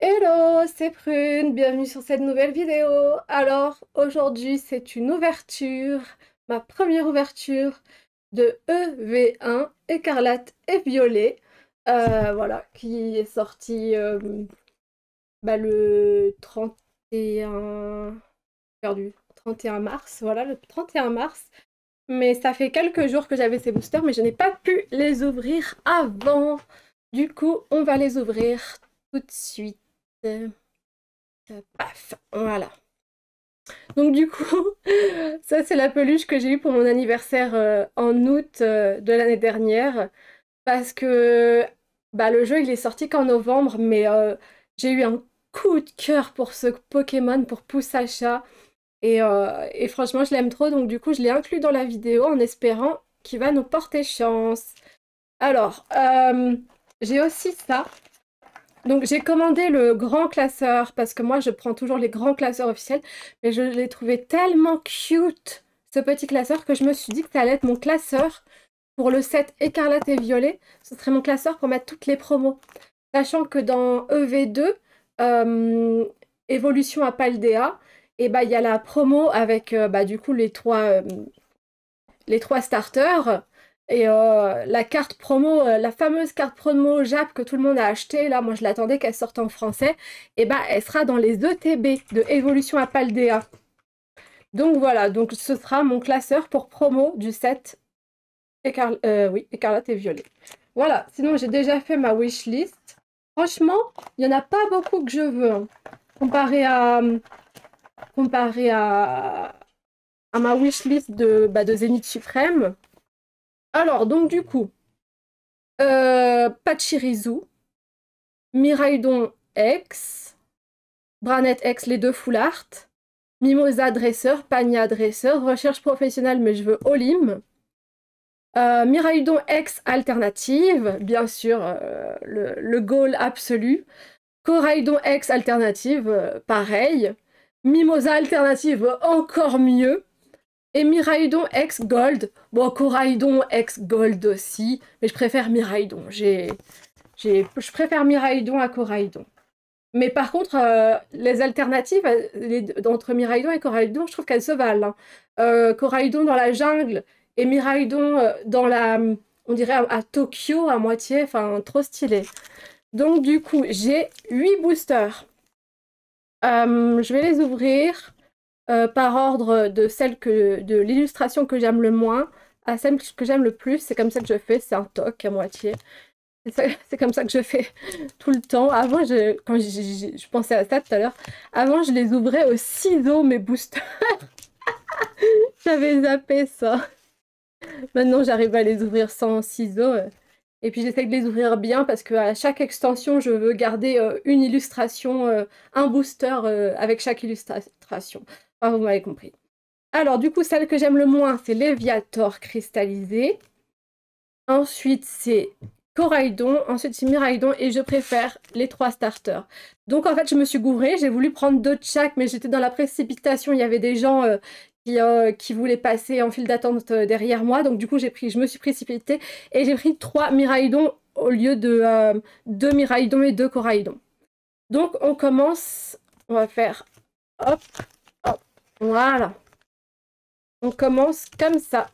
Hello, c'est Prune, bienvenue sur cette nouvelle vidéo. Alors, aujourd'hui, c'est une ouverture, ma première ouverture de EV1, Écarlate et Violet, voilà, qui est sortie le 31... perdu, 31 mars, voilà, le 31 mars. Mais ça fait quelques jours que j'avais ces boosters, mais je n'ai pas pu les ouvrir avant. Du coup, on va les ouvrir tout de suite. Paf, voilà. Donc du coup, ça c'est la peluche que j'ai eue pour mon anniversaire en août de l'année dernière. Parce que le jeu il est sorti qu'en novembre, mais j'ai eu un coup de cœur pour ce Pokémon, pour Poussacha. Et franchement, je l'aime trop, donc du coup, je l'ai inclus dans la vidéo en espérant qu'il va nous porter chance. Alors, j'ai aussi ça. Donc j'ai commandé le grand classeur parce que moi je prends toujours les grands classeurs officiels, mais je l'ai trouvé tellement cute ce petit classeur que je me suis dit que ça allait être mon classeur pour le set écarlate et violet. Ce serait mon classeur pour mettre toutes les promos. Sachant que dans EV2, évolution à Paldea, et il y a la promo avec du coup les trois starters. Et la carte promo, la fameuse carte promo Jap que tout le monde a acheté, là, moi je l'attendais qu'elle sorte en français, et elle sera dans les ETB de Évolution à Paldea. Donc voilà, donc ce sera mon classeur pour promo du set Écarlate et Violet. Voilà, sinon j'ai déjà fait ma wishlist. Franchement, il n'y en a pas beaucoup que je veux, hein. Comparé à ma wishlist de Zénith Suprême. Alors, donc du coup, Pachirisu, Miraidon X, Branette X, les deux full art, Mimosa dresseur, Pagna dresseur, recherche professionnelle mais je veux Olim, Miraidon X alternative, bien sûr, le goal absolu, Coraidon X alternative, pareil, Mimosa alternative, encore mieux, et Miraidon X Gold. Bon, Coraidon X Gold aussi, mais je préfère Miraidon. Je préfère Miraidon à Coraidon. Mais par contre, les alternatives entre Miraidon et Coraidon, je trouve qu'elles se valent, hein. Coraidon dans la jungle et Miraidon on dirait à Tokyo à moitié, enfin trop stylé. Donc du coup, j'ai 8 boosters. Je vais les ouvrir par ordre de l'illustration que j'aime le moins à celle que j'aime le plus. C'est comme ça que je fais, c'est un toc à moitié. C'est comme ça que je fais tout le temps. Avant, quand je pensais à ça tout à l'heure, avant je les ouvrais au ciseau, mes boosters. J'avais zappé ça. Maintenant, j'arrive à les ouvrir sans ciseaux. Et puis j'essaie de les ouvrir bien parce qu'à chaque extension, je veux garder une illustration, un booster avec chaque illustration. Enfin, vous m'avez compris. Alors, du coup, celle que j'aime le moins, c'est Léviator cristallisé. Ensuite, c'est Coraidon. Ensuite, c'est Miraidon. Et je préfère les 3 starters. Donc, en fait, je me suis gourée. J'ai voulu prendre 2 de chaque, mais j'étais dans la précipitation. Il y avait des gens qui voulaient passer en file d'attente derrière moi. Donc, du coup, je me suis précipitée. Et j'ai pris 3 Miraidon au lieu de 2 Miraidon et 2 Coraidon. Donc, on commence. On va faire... Hop, hop. Voilà. On commence comme ça.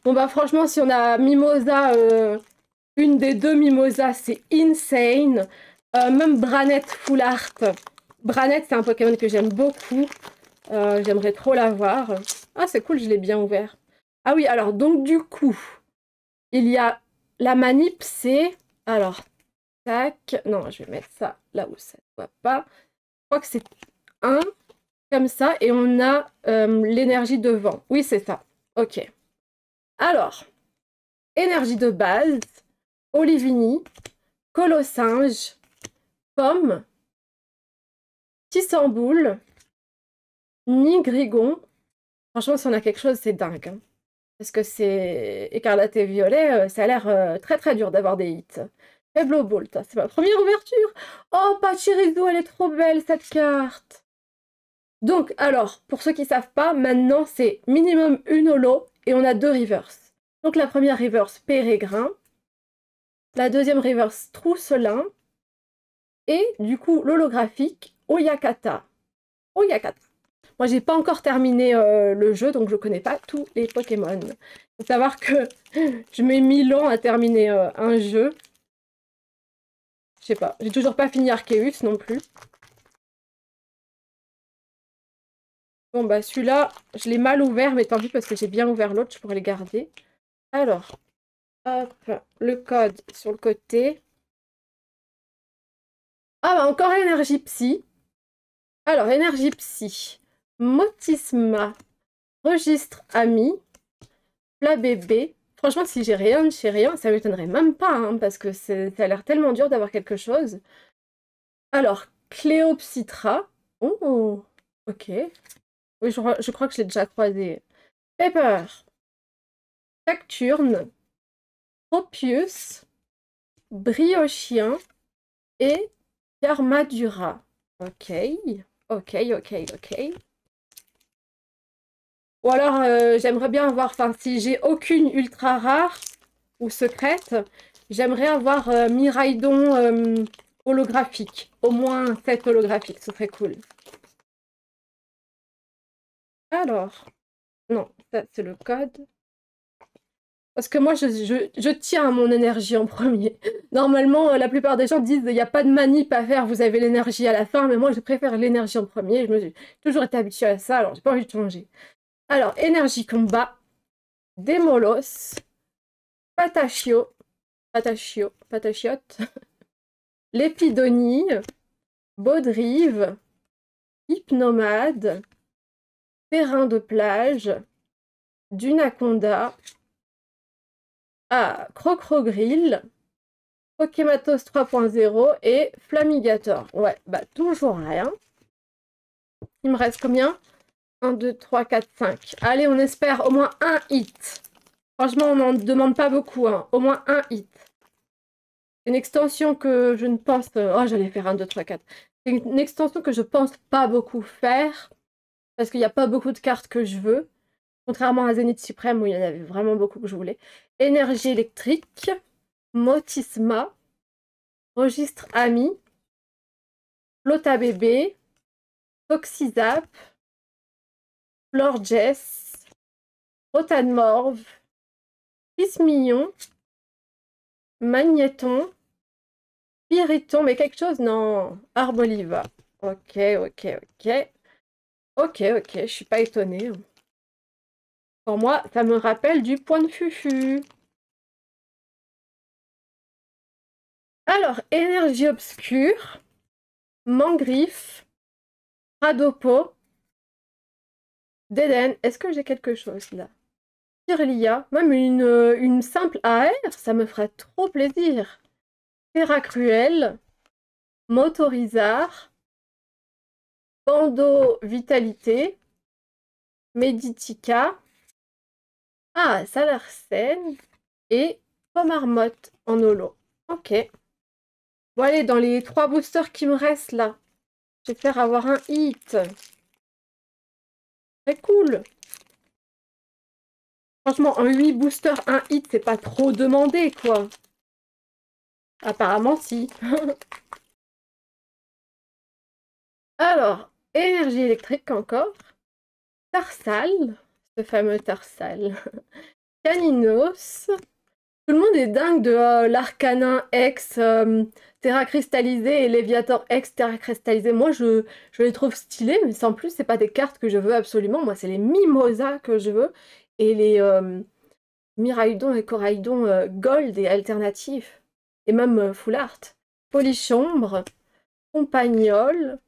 Bon franchement, si on a Mimosa, une des 2 Mimosa, c'est insane. Même Branette Full Art. Branette, c'est un Pokémon que j'aime beaucoup. J'aimerais trop l'avoir. Ah, c'est cool, je l'ai bien ouvert. Ah oui, alors, donc du coup, il y a la manip, c'est... Alors, tac. Non, je vais mettre ça là où ça ne voit pas. Je crois que c'est un, comme ça, et on a l'énergie de vent. Oui, c'est ça. Ok. Alors, énergie de base, Olivini, Colossinge, Pomme, Tissamboule, Nigrigon. Franchement, si on a quelque chose, c'est dingue, hein. Parce que c'est écarlate et violet, ça a l'air très très dur d'avoir des hits. Faible Bolt, c'est ma première ouverture. Oh, Pachirisu, elle est trop belle cette carte. Donc, alors, pour ceux qui ne savent pas, maintenant c'est minimum une holo et on a 2 reverse. Donc la première reverse, Pérégrin. La deuxième reverse, Trousselin. Et du coup, l'holographique, Oyakata. Oyakata. Moi, j'ai pas encore terminé le jeu, donc je connais pas tous les Pokémon. Faut savoir que je mets 1000 ans à terminer un jeu. Je sais pas, j'ai toujours pas fini Arceus non plus. Bon bah celui-là, je l'ai mal ouvert, mais tant pis parce que j'ai bien ouvert l'autre, je pourrais les garder. Alors, hop, le code sur le côté. Ah bah encore énergie psy. Alors, énergie psy. Motisma. Registre ami. Plat bébé. Franchement, si j'ai rien de chez rien, ça m'étonnerait même pas, hein, parce que ça a l'air tellement dur d'avoir quelque chose. Alors, Cléopsitra. Oh, ok. Oui, je crois que je l'ai déjà croisé. Pepper. Cacturne. Tropius. Briochien. Et Yarmadura. Ok. Ok, ok, ok. Ou alors, j'aimerais bien avoir, enfin, si j'ai aucune ultra rare ou secrète, j'aimerais avoir Miraidon holographique. Au moins 7 holographiques, ce serait cool. Alors, non, ça c'est le code. Parce que moi, je tiens à mon énergie en premier. Normalement, la plupart des gens disent il n'y a pas de manip à faire, vous avez l'énergie à la fin, mais moi, je préfère l'énergie en premier. Je me suis toujours été habituée à ça, alors j'ai pas envie de changer. Alors, énergie combat, Démolos, Patachio, Patachiote, Lépidonie, Baudrive, Hypnomade, Terrain de plage, Dunaconda, Crocrogrill, Pokématos 3.0 et Flamigator. Ouais, bah toujours rien. Il me reste combien? 1, 2, 3, 4, 5. Allez, on espère au moins un hit. Franchement, on n'en demande pas beaucoup, hein. Au moins un hit. Une extension que je ne pense... Oh, j'allais faire 1, 2, 3, 4. C'est une extension que je pense pas beaucoup faire. Parce qu'il n'y a pas beaucoup de cartes que je veux. Contrairement à Zénith Suprême où il y en avait vraiment beaucoup que je voulais. Énergie électrique. Motisma. Registre ami. Lota bébé. Toxizap. Florges. Rotanmorve. Pismillon. Magnéton. Piriton. Mais quelque chose, non. Arboliva. Ok, ok, ok. Ok, ok, je suis pas étonnée. Pour moi, ça me rappelle du point de fufu. Alors, énergie obscure, Mangriffe, Radopo, Déden. Est-ce que j'ai quelque chose là? Pirlia, même une simple AR, ça me ferait trop plaisir. Terracruel, Motorizar, Bando Vitalité, Meditica, Salarsen et Pomarmotte en holo. Ok. Bon, allez, dans les 3 boosters qui me restent là, j'espère avoir un hit. Très cool. Franchement, en 8 boosters, un hit, c'est pas trop demandé, quoi. Apparemment, si. Alors, énergie électrique encore. Tarsal, ce fameux Tarsal. Caninos. Tout le monde est dingue de l'Arcanin X, Terra cristallisée et Léviator X, Terra cristallisée. Moi, je les trouve stylés, mais sans plus, c'est pas des cartes que je veux absolument. Moi, c'est les Mimosas que je veux. Et les Miraidon et Coraidon Gold et alternatifs. Et même Full Art. Polychambre, Compagnol,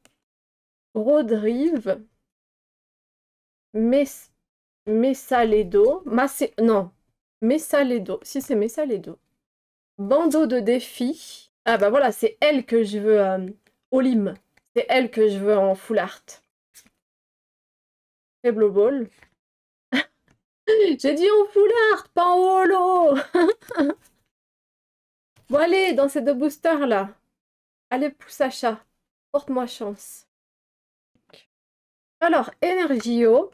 Rodrive, Messaledo, non, Messaledo, si c'est Messaledo. Bandeau de défi. Ah bah voilà, c'est elle que je veux Olim. C'est elle que je veux en Full Art. Faible Ball. J'ai dit en Full Art, pas en holo. Bon allez, dans ces 2 boosters là. Allez, Poussacha, porte-moi chance. Alors, Energio,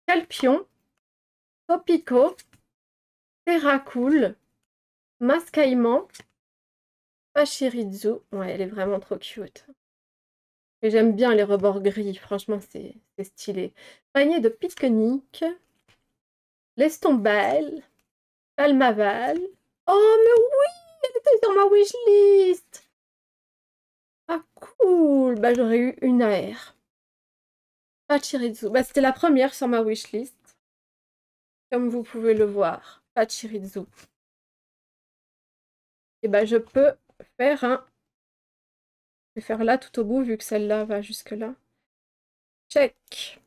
Calpion, Topico, Terracool, Mascaïman, Pachirisu. Ouais, elle est vraiment trop cute. Et j'aime bien les rebords gris, franchement, c'est stylé. Panier de pique-nique. L'estombelle. Palmaval. Oh, mais oui, elle était sur ma wishlist. Ah, cool. Bah, j'aurais eu une AR. Pachirisu. Bah, c'était la première sur ma wishlist. Comme vous pouvez le voir. Pachirisu. Et bah, je peux faire un... Je vais faire là tout au bout, vu que celle-là va jusque là. Check.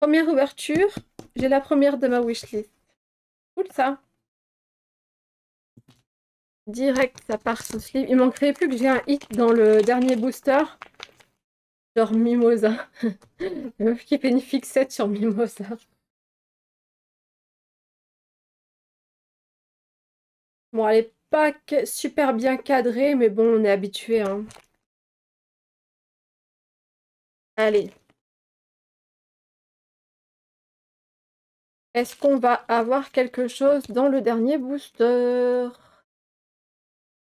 Première ouverture. J'ai la première de ma wishlist. Cool, ça. Direct, ça part sous sleeve. Il manquerait plus que j'ai un hit dans le dernier booster. Genre Mimosa. Une meuf qui fait une fixette sur Mimosa. Bon, elle est pas super bien cadrée, mais bon, on est habitué, hein. Allez. Est-ce qu'on va avoir quelque chose dans le dernier booster?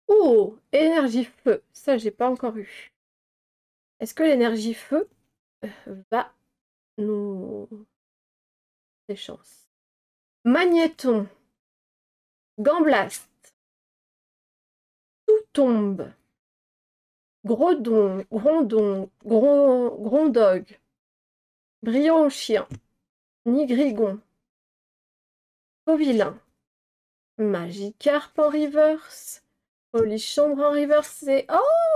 Oh, énergie feu. Ça, j'ai pas encore eu. Est-ce que l'énergie feu va nous... des chances. Magnéton. Gamblast. Tout tombe. Grodon. Grondon. Grondog. Brillant chien. Nigrigon. Covillain. Magikarp en reverse. Polychambre en reverse. Et...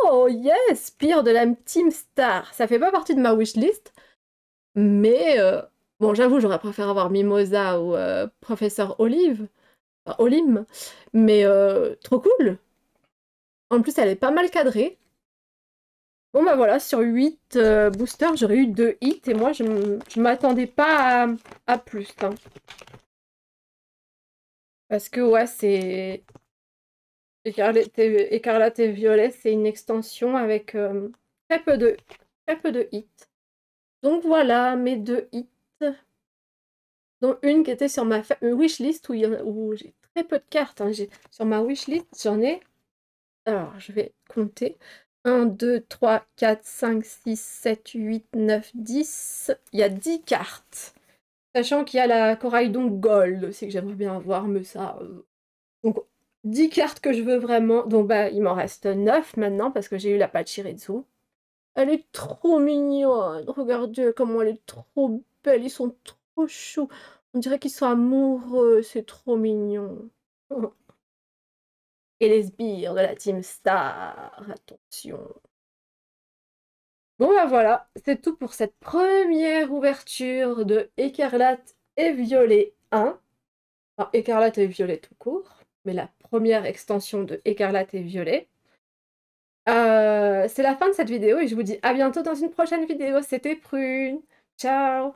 oh, yes! Pire de la Team Star. Ça fait pas partie de ma wishlist. Mais, bon, j'avoue, j'aurais préféré avoir Mimosa ou Professeur Olive. Enfin, Olim. Mais, trop cool! En plus, elle est pas mal cadrée. Bon, bah voilà, sur 8 boosters, j'aurais eu 2 hits. Et moi, je m'attendais pas à plus, hein. Parce que, ouais, c'est... Écarlate et Violet, c'est une extension avec très peu de hits. Donc voilà, mes 2 hits. Dont une qui était sur ma wishlist où j'ai très peu de cartes, hein. Sur ma wishlist, j'en ai... Alors, je vais compter. 1, 2, 3, 4, 5, 6, 7, 8, 9, 10. Il y a 10 cartes. Sachant qu'il y a la Coraidon Gold aussi que j'aimerais bien avoir, mais ça... Donc, 10 cartes que je veux vraiment. Donc, bah, il m'en reste 9 maintenant parce que j'ai eu la Pachirisu. Elle est trop mignonne. Regardez comment elle est trop belle. Ils sont trop choux. On dirait qu'ils sont amoureux. C'est trop mignon. Et les sbires de la Team Star. Attention. Bon, bah voilà. C'est tout pour cette première ouverture de Écarlate et Violet 1. Enfin, Écarlate et Violet tout court. Mais la première extension de Écarlate et Violet. C'est la fin de cette vidéo et je vous dis à bientôt dans une prochaine vidéo. C'était Prune. Ciao!